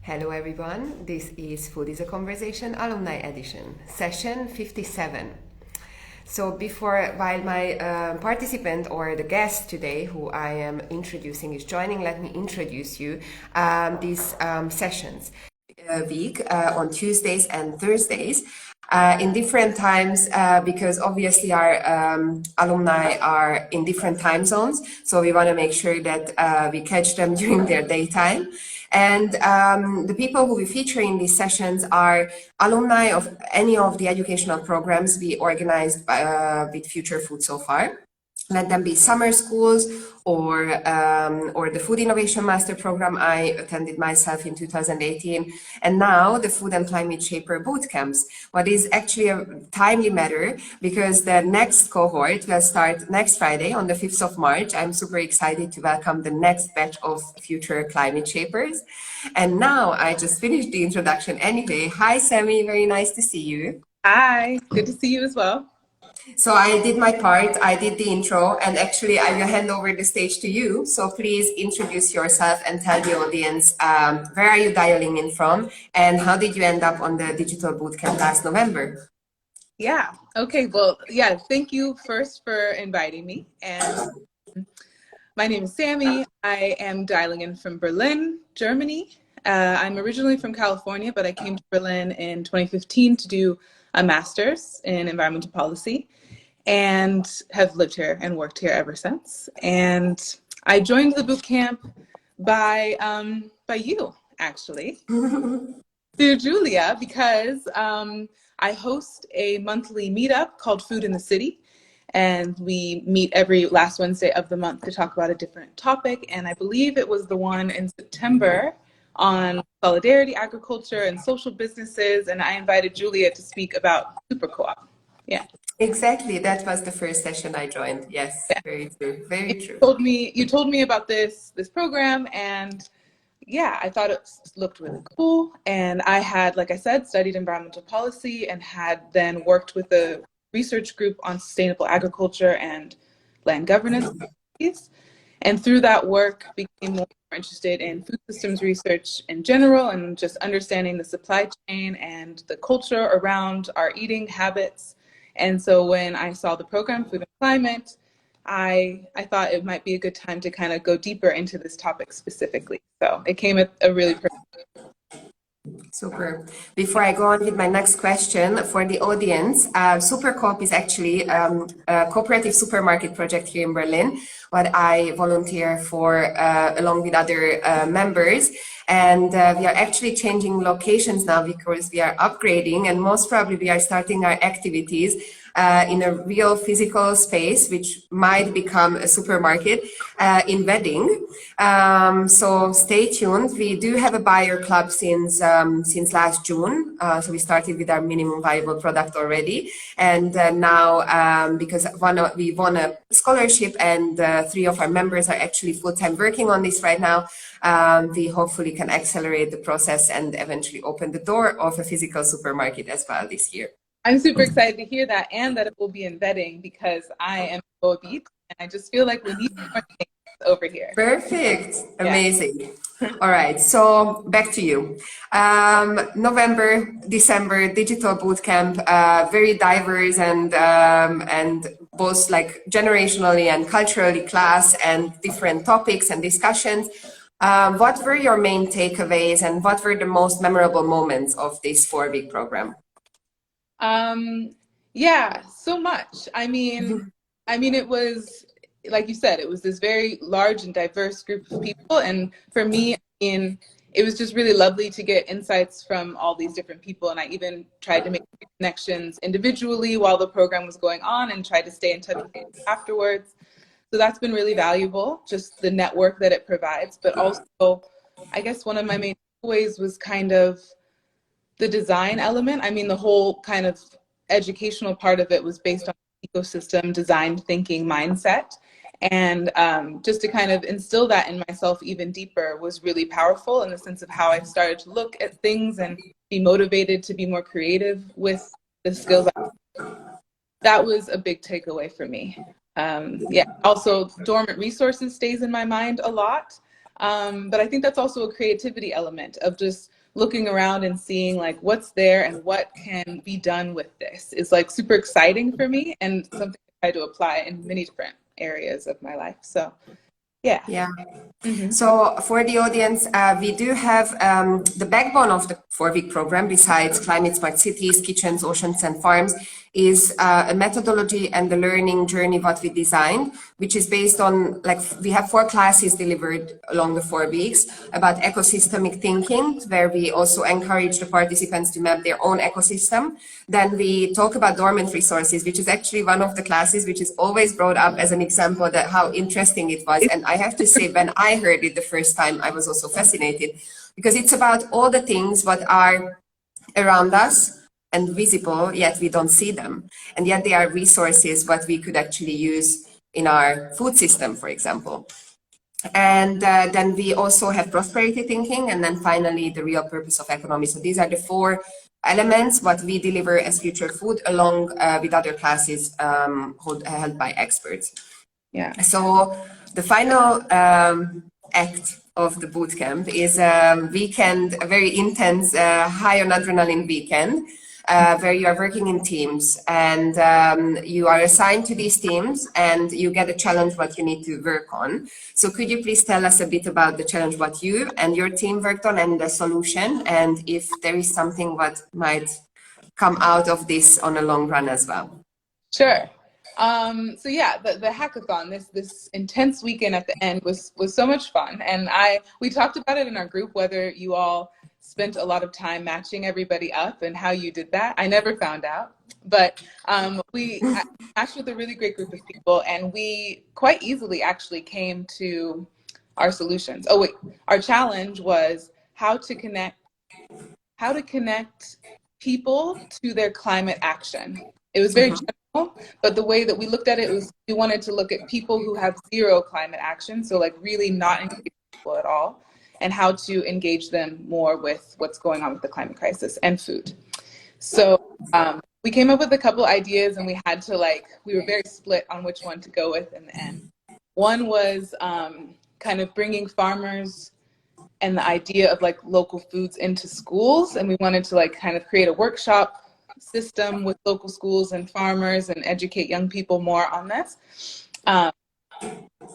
Hello everyone, this is Food is a Conversation Alumni Edition, session 57. While my participant or the guest today, who I am introducing, is joining, let me introduce you these sessions. Week on Tuesdays and Thursdays in different times because obviously our alumni are in different time zones, so we want to make sure that we catch them during their daytime. And the people who we feature in these sessions are alumni of any of the educational programs we organized with Future Food so far. Let them be summer schools or the Food Innovation Master Program I attended myself in 2018, and now the Food and Climate Shaper bootcamps. What is actually a timely matter because the next cohort will start next Friday on the 5th of March. I'm super excited to welcome the next batch of future climate shapers. And now I just finished the introduction anyway. Hi, Samie, very nice to see you. Hi, good to see you as well. So I did my part, I did the intro, and actually I will hand over the stage to you. So please introduce yourself and tell the audience where are you dialing in from and how did you end up on the digital bootcamp last November? Yeah, okay, well, yeah, thank you first for inviting me. And my name is Samie. I am dialing in from Berlin, Germany. I'm originally from California, but I came to Berlin in 2015 to do a master's in environmental policy and have lived here and worked here ever since. And I joined the boot camp by you, actually, through Julia, because I host a monthly meetup called Food in the City. And we meet every last Wednesday of the month to talk about a different topic. And I believe it was the one in September on solidarity, agriculture, and social businesses. And I invited Julia to speak about super co-op. Yeah. Exactly. That was the first session I joined. Yes, Yeah. very true. Very true. You told me about this program, and yeah, I thought it looked really cool. And I had, like I said, studied environmental policy and had then worked with a research group on sustainable agriculture and land governance. And through that work, became more interested in food systems research in general and just understanding the supply chain and the culture around our eating habits. And so when I saw the program, Food and Climate, I thought it might be a good time to kind of go deeper into this topic specifically. So it came at a really perfect. Super. Before I go on with my next question for the audience, Supercoop is actually a cooperative supermarket project here in Berlin, what I volunteer for along with other members. And we are actually changing locations now because we are upgrading, and most probably we are starting our activities in a real physical space, which might become a supermarket in Wedding. So stay tuned. We do have a buyer club since last June. So we started with our minimum viable product already. And now, because we won a scholarship and 3 of our members are actually full-time working on this right now, we hopefully can accelerate the process and eventually open the door of a physical supermarket as well this year. I'm super excited to hear that, and that it will be in Wedding because I am a beat and I just feel like we need more things over here. Perfect. Amazing. All right. So back to you. November, December, digital bootcamp, very diverse and both like generationally and culturally class and different topics and discussions. What were your main takeaways and what were the most memorable moments of this 4-week program? Yeah, so much. I mean, it was, like you said, it was this very large and diverse group of people. And for me, it was just really lovely to get insights from all these different people. And I even tried to make connections individually while the program was going on and tried to stay in touch with them afterwards. So that's been really valuable, just the network that it provides. But also, I guess one of my main takeaways was kind of the design element. I mean, the whole kind of educational part of it was based on ecosystem design thinking mindset. And just to kind of instill that in myself even deeper was really powerful in the sense of how I started to look at things and be motivated to be more creative with the skills. That was a big takeaway for me. Yeah. Also, dormant resources stays in my mind a lot. But I think that's also a creativity element of just looking around and seeing like what's there and what can be done with this is like super exciting for me and something I try to apply in many different areas of my life. So yeah. Yeah. Mm-hmm. So for the audience, we do have the backbone of the 4-week program, besides climate smart cities, kitchens, oceans, and farms, is a methodology and the learning journey what we designed, which is based on, like, we have 4 classes delivered along the 4 weeks about ecosystemic thinking, where we also encourage the participants to map their own ecosystem. Then we talk about dormant resources, which is actually one of the classes which is always brought up as an example that how interesting it was. And I have to say, when I heard it the first time, I was also fascinated, because it's about all the things what are around us and visible, yet we don't see them. And yet they are resources what we could actually use in our food system, for example. And then we also have prosperity thinking, and then finally the real purpose of economy. So these are the 4 elements what we deliver as future food, along with other classes held by experts. Yeah. So the final act of the bootcamp is a weekend, a very intense, high on adrenaline weekend, where you are working in teams, and you are assigned to these teams and you get a challenge what you need to work on. So could you please tell us a bit about the challenge what you and your team worked on and the solution, and if there is something what might come out of this on a long run as well? Sure. So yeah, the hackathon, this intense weekend at the end was so much fun, and we talked about it in our group, whether you all spent a lot of time matching everybody up and how you did that. I never found out, but we matched with a really great group of people, and we quite easily actually came to our solutions. Oh wait, our challenge was how to connect people to their climate action. It was very general, but the way that we looked at it was we wanted to look at people who have zero climate action, so like really not engaged people at all, and how to engage them more with what's going on with the climate crisis and food. So we came up with a couple ideas, and we were very split on which one to go with in the end. One was kind of bringing farmers and the idea of like local foods into schools, and we wanted to like kind of create a workshop system with local schools and farmers and educate young people more on this.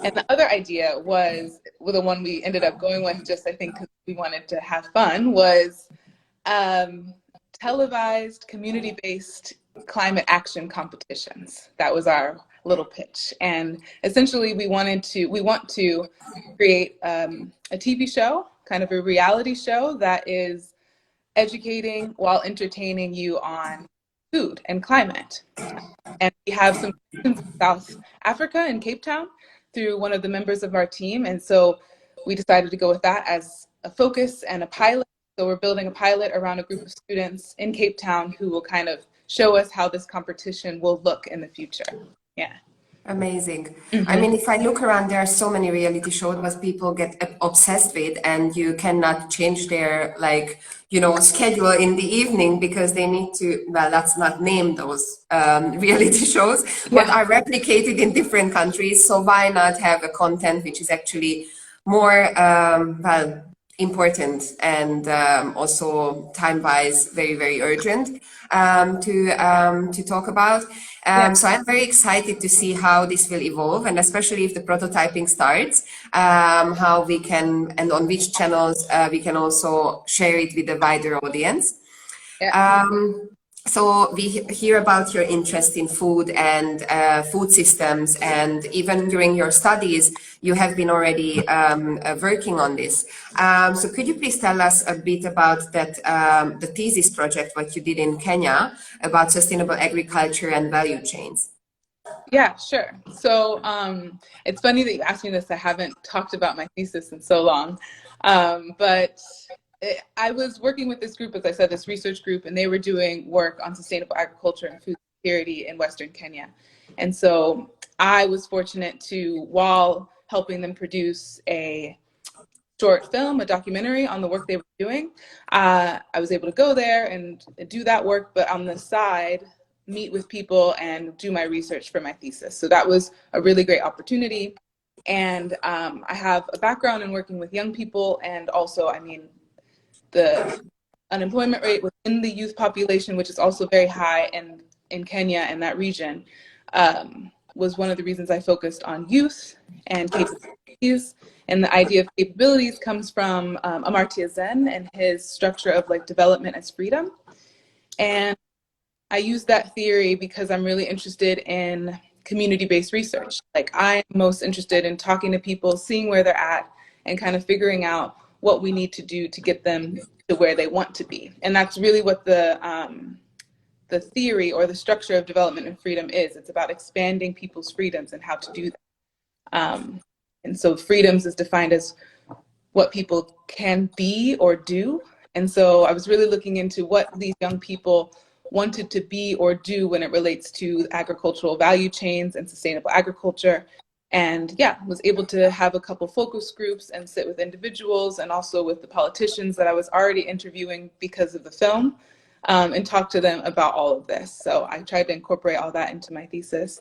And the other idea was, well, the one we ended up going with, just I think because we wanted to have fun, was televised community-based climate action competitions. That was our little pitch. And essentially we want to create a TV show, kind of a reality show that is educating while entertaining you on food and climate. And we have some in South Africa in Cape Town through one of the members of our team. And so we decided to go with that as a focus and a pilot. So we're building a pilot around a group of students in Cape Town who will kind of show us how this competition will look in the future. Yeah. Amazing. I mean, if I look around, there are so many reality shows what people get obsessed with, and you cannot change their, like, schedule in the evening because they need to, well, let's not name those reality shows, but are replicated in different countries. So why not have a content which is actually more, important and also time-wise very, very urgent to talk about. So I'm very excited to see how this will evolve, and especially if the prototyping starts, how we can, and on which channels we can also share it with a wider audience. So we hear about your interest in food and food systems, and even during your studies, you have been already working on this. So could you please tell us a bit about that, the thesis project, what you did in Kenya about sustainable agriculture and value chains? Yeah, sure. So it's funny that you asked me this. I haven't talked about my thesis in so long, but I was working with this group, as I said, this research group, and they were doing work on sustainable agriculture and food security in Western Kenya. And so I was fortunate to, while helping them produce a short film, a documentary on the work they were doing, I was able to go there and do that work, but on the side, meet with people and do my research for my thesis. So that was a really great opportunity. And I have a background in working with young people, and also, I mean, the unemployment rate within the youth population, which is also very high in Kenya and that region, was one of the reasons I focused on youth and capabilities. And the idea of capabilities comes from Amartya Sen and his structure of like development as freedom. And I use that theory because I'm really interested in community-based research. Like, I'm most interested in talking to people, seeing where they're at, and kind of figuring out what we need to do to get them to where they want to be. And that's really what the theory or the structure of development and freedom is. It's about expanding people's freedoms and how to do that. And so freedoms is defined as what people can be or do. And so I was really looking into what these young people wanted to be or do when it relates to agricultural value chains and sustainable agriculture. And yeah, was able to have a couple focus groups and sit with individuals and also with the politicians that I was already interviewing because of the film, and talk to them about all of this. So I tried to incorporate all that into my thesis.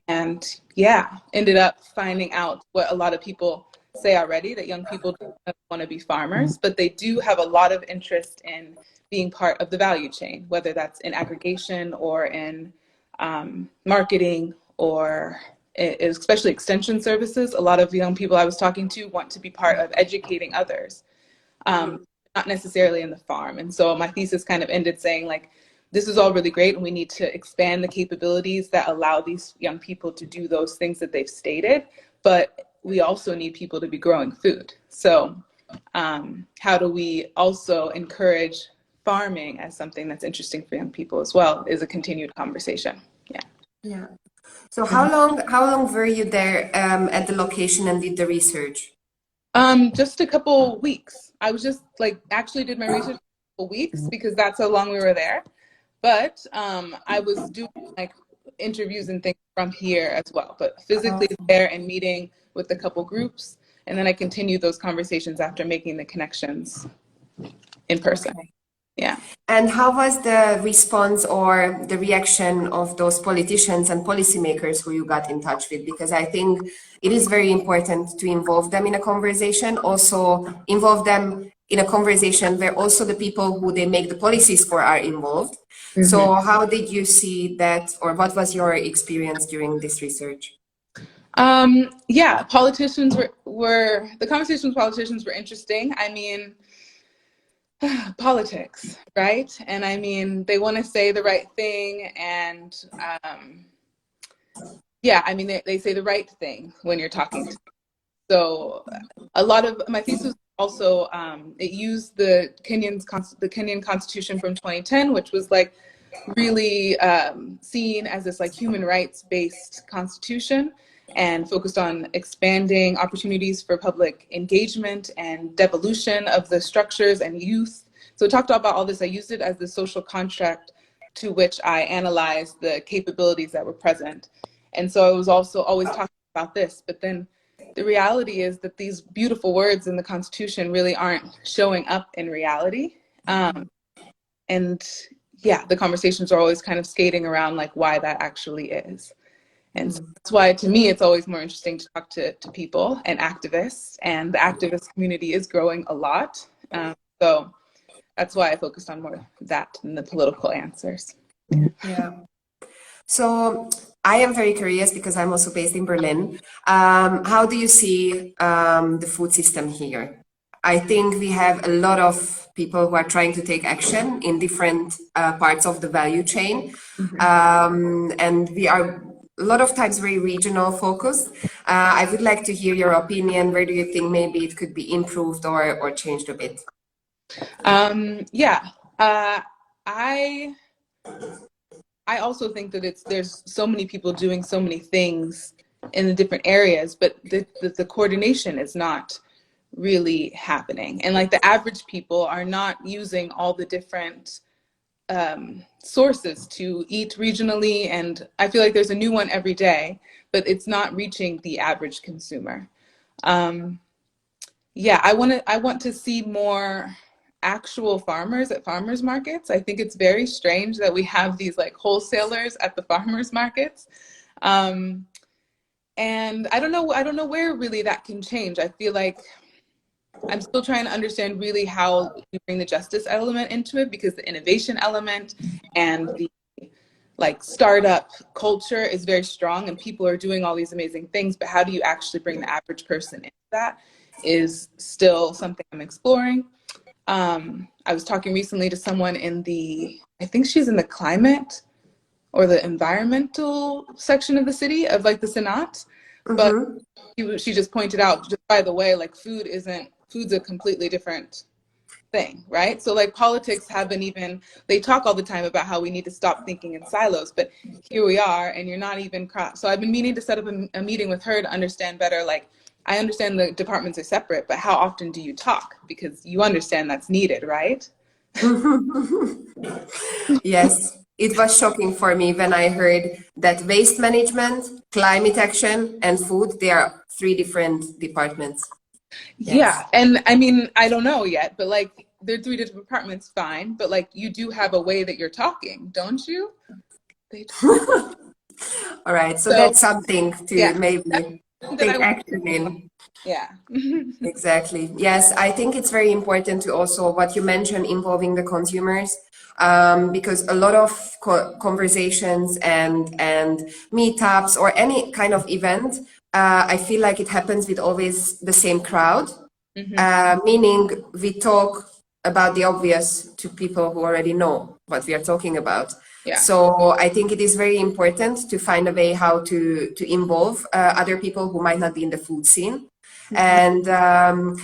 And yeah, ended up finding out what a lot of people say already, that young people don't want to be farmers, but they do have a lot of interest in being part of the value chain, whether that's in aggregation or in marketing or especially extension services. A lot of young people I was talking to want to be part of educating others, not necessarily in the farm. And so my thesis kind of ended saying, like, this is all really great and we need to expand the capabilities that allow these young people to do those things that they've stated, but we also need people to be growing food. So how do we also encourage farming as something that's interesting for young people as well is a continued conversation. Yeah. Yeah. So how long were you there at the location and did the research? Just a couple weeks. I was just like actually did my research for a couple weeks because that's how long we were there. But I was doing like interviews and things from here as well, but physically there and meeting with a couple groups. And then I continued those conversations after making the connections in person. Okay. Yeah. And how was the response or the reaction of those politicians and policymakers who you got in touch with? Because I think it is very important to involve them in a conversation, also involve them in a conversation where also the people who they make the policies for are involved. So how did you see that, or what was your experience during this research? Yeah, politicians were the conversations with politicians were interesting. I mean, politics, right? And I mean, they want to say the right thing, and yeah, I mean, they say the right thing when you're talking to them. So a lot of my thesis also it used the Kenyan Constitution from 2010, which was like really seen as this like human rights based constitution and focused on expanding opportunities for public engagement and devolution of the structures and youth. So it talked about all this. I used it as the social contract to which I analyzed the capabilities that were present. And so I was also always talking about this, but then the reality is that these beautiful words in the Constitution really aren't showing up in reality. And yeah, the conversations are always kind of skating around like why that actually is. And so that's why, to me, it's always more interesting to talk to people and activists. And the activist community is growing a lot. So that's why I focused on more of that than the political answers. Yeah. So I am very curious because I'm also based in Berlin. How do you see the food system here? I think we have a lot of people who are trying to take action in different parts of the value chain. And we are a lot of times very regional focused. I would like to hear your opinion. Where do you think maybe it could be improved or changed a bit? Yeah, I also think that there's so many people doing so many things in the different areas, but the coordination is not really happening. And like the average people are not using all the different sources to eat regionally. And I feel like there's a new one every day, but it's not reaching the average consumer. Yeah, I want to see more actual farmers at farmers markets. I think it's very strange that we have these like wholesalers at the farmers markets. And I don't know where really that can change. I feel like I'm still trying to understand really how we bring the justice element into it, because the innovation element and the like startup culture is very strong and people are doing all these amazing things, but how do you actually bring the average person into that is still something I'm exploring. I was talking recently to someone in I think she's in the climate or the environmental section of the city of like the Senate, but Mm-hmm. she just pointed out, just by the way, like food's a completely different thing, right? So like politics haven't even, they talk all the time about how we need to stop thinking in silos, but here we are and you're not even cross. So I've been meaning to set up a meeting with her to understand better, like I understand the departments are separate, but how often do you talk? Because you understand that's needed, right? Yes, it was shocking for me when I heard that waste management, climate action, and food, they are three different departments. Yeah, Yes. and I mean, I don't know yet, but like they're three different departments, fine, but like you do have a way that you're talking, don't you? They All right. So so that's something to yeah, that's maybe something that I take want. action in. Yeah. Exactly. Yes, I think it's very important to also what you mentioned involving the consumers, because a lot of conversations and meetups or any kind of event, I feel like it happens with always the same crowd, Hmm. meaning we talk about the obvious to people who already know what we are talking about. Yeah. So I think it is very important to find a way how to involve other people who might not be in the food scene. Mhm. And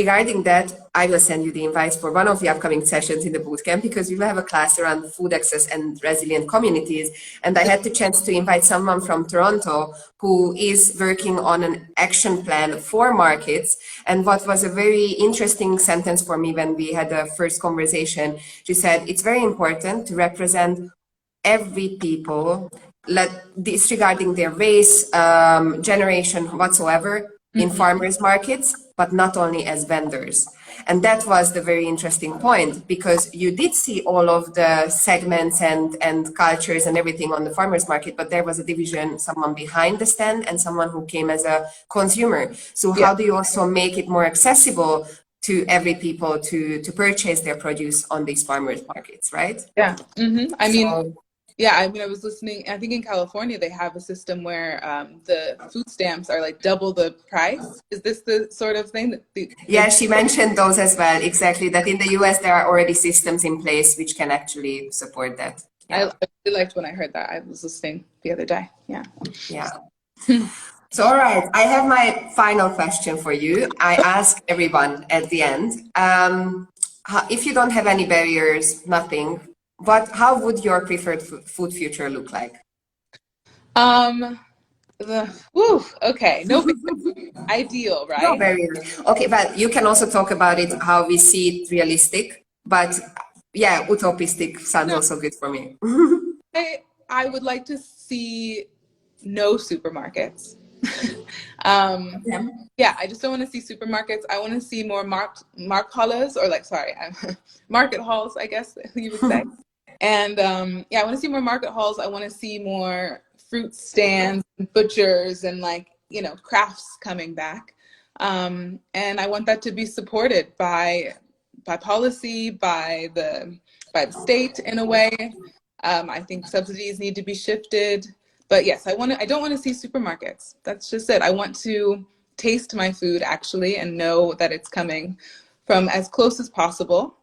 regarding that, I will send you the invites for one of the upcoming sessions in the bootcamp because we will have a class around food access and resilient communities. And I had the chance to invite someone from Toronto who is working on an action plan for markets. And what was a very interesting sentence for me when we had the first conversation, she said, it's very important to represent every people, disregarding their race, generation, whatsoever, in Mhm. farmers markets, but not only as vendors. And that was the very interesting point because you did see all of the segments and cultures and everything on the farmers market, but there was a division, someone behind the stand and someone who came as a consumer. So Yeah. how do you also make it more accessible to every people to purchase their produce on these farmers markets, right? Yeah. I mean, So yeah, I mean, I was listening, I think in California they have a system where the food stamps are like double the price. Is this the sort of thing that they're yeah, she mentioned those as well. Exactly. That in the US, there are already systems in place which can actually support that. I Yeah. really liked when I heard that. I was listening the other day. Yeah. Yeah. So, all right. I have my final question for you. I ask everyone at the end. If you don't have any barriers, nothing, how would your preferred food future look like? Um, okay. No big ideal, No right? barriers. Okay, but you can also talk about it, how we see it realistic. But yeah, utopistic sounds No, also good for me. I would like to see no supermarkets. um, Yeah. yeah, I just don't want to see supermarkets. I want to see more mark halls or like sorry, market halls, I guess you would say. And yeah, I want to see more market halls. I want to see more fruit stands, butchers, and like crafts coming back. And I want that to be supported by policy, by the state in a way. I think subsidies need to be shifted. But yes, I don't want to see supermarkets. That's just it. I want to taste my food actually and know that it's coming from as close as possible.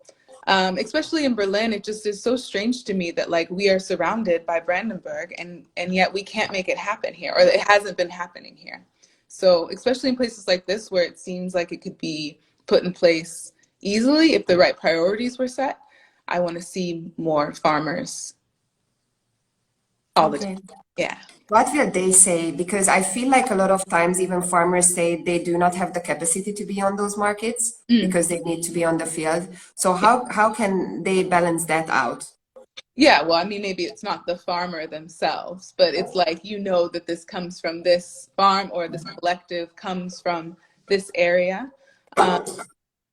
Especially in Berlin, it just is so strange to me that like we are surrounded by Brandenburg and yet we can't make it happen here, or it hasn't been happening here. So especially in places like this where it seems like it could be put in place easily if the right priorities were set, I want to see more farmers all the time. Okay. Yeah. What will they say? Because I feel like a lot of times even farmers say they do not have the capacity to be on those markets Mm. because they need to be on the field. So Yeah. how can they balance that out? Yeah, well, I mean, maybe it's not the farmer themselves, but it's like that this comes from this farm or this collective comes from this area. Um,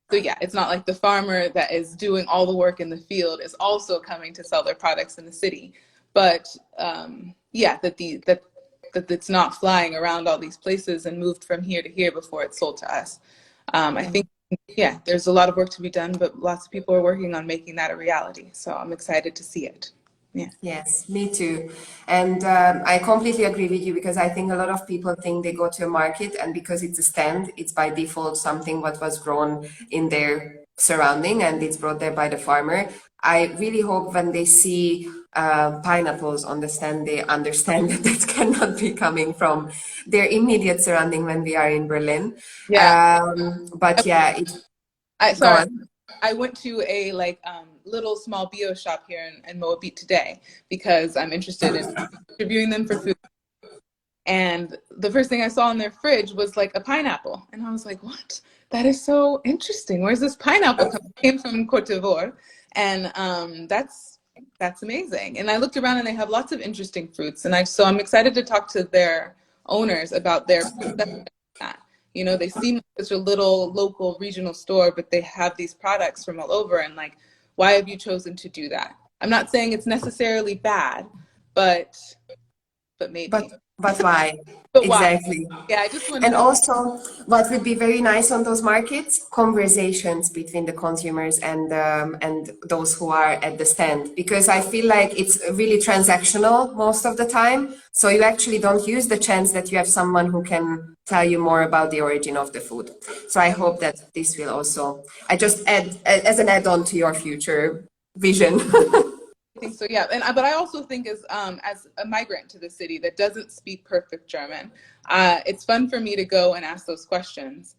so yeah, it's not like the farmer that is doing all the work in the field is also coming to sell their products in the city, but yeah, that that it's not flying around all these places and moved from here to here before it's sold to us. I think, yeah, there's a lot of work to be done, but lots of people are working on making that a reality. So I'm excited to see it. Yeah. Yes, me too. And I completely agree with you, because I think a lot of people think they go to a market and because it's a stand, it's by default something what was grown in their surrounding and it's brought there by the farmer. I really hope when they see pineapples on the stand, they understand that that cannot be coming from their immediate surrounding when we are in Berlin. Yeah. But yeah, go Sorry. on. I went to a little small bio shop here in Moabit today because I'm interested in interviewing them for food. And the first thing I saw in their fridge was like a pineapple. And I was like, what? That is so interesting. Where's this pineapple come? It came from Cote d'Ivoire. And that's amazing. And I looked around and they have lots of interesting fruits. And so I'm excited to talk to their owners about their perception of that. You know, they seem like such a little local regional store, but they have these products from all over. And like, why have you chosen to do that? I'm not saying it's necessarily bad, but maybe. But why? But why? Exactly. Yeah, I just want to And know. also, what would be very nice on those markets, conversations between the consumers and those who are at the stand, because I feel like it's really transactional most of the time. So you actually don't use the chance that you have someone who can tell you more about the origin of the food. So I hope that this will also, I just add as an add-on to your future vision. I think so, yeah. But I also think as a migrant to the city that doesn't speak perfect German, it's fun for me to go and ask those questions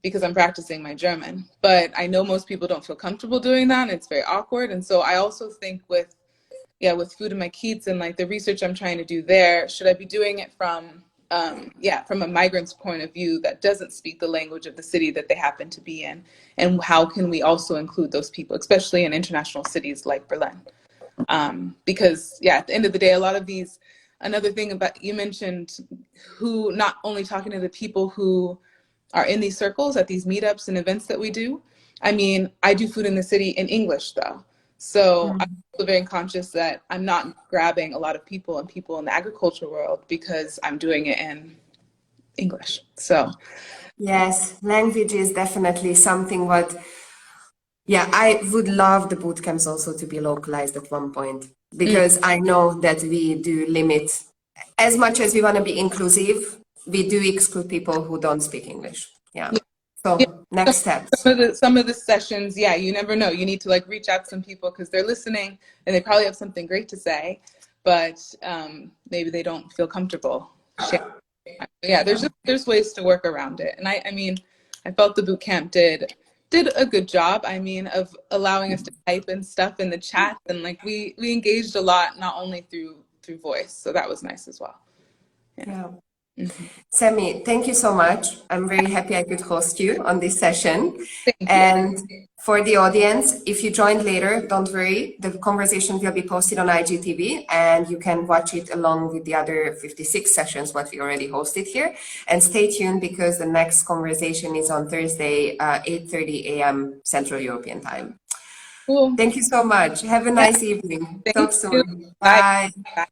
because I'm practicing my German. But I know most people don't feel comfortable doing that, and it's very awkward. And so I also think with food and my kids and like the research I'm trying to do there, should I be doing it from from a migrant's point of view that doesn't speak the language of the city that they happen to be in, and how can we also include those people, especially in international cities like Berlin? Because at the end of the day, a lot of these, another thing about, you mentioned who, not only talking to the people who are in these circles at these meetups and events that we do. I mean, I do food in the city in English though. So I'm also very conscious that I'm not grabbing a lot of people and people in the agriculture world because I'm doing it in English. So Yes, language is definitely something yeah, I would love the boot camps also to be localized at one point, because I know that we do limit, as much as we want to be inclusive, we do exclude people who don't speak English. Yeah. So next steps. some of the sessions, you never know. You need to like reach out to some people because they're listening and they probably have something great to say, but maybe they don't feel comfortable sharing. Yeah, there's ways to work around it. And I mean, I felt the boot camp did a good job. I mean, of allowing us to type and stuff in the chat, and like we engaged a lot, not only through voice. So that was nice as well. Yeah. Samie, thank you so much. I'm very happy I could host you on this session. And for the audience, if you joined later, don't worry. The conversation will be posted on IGTV and you can watch it along with the other 56 sessions what we already hosted here. And stay tuned because the next conversation is on Thursday, 8:30 a.m. Central European Time. Cool. Thank you so much. Have a nice evening. Talk soon. Bye. Bye.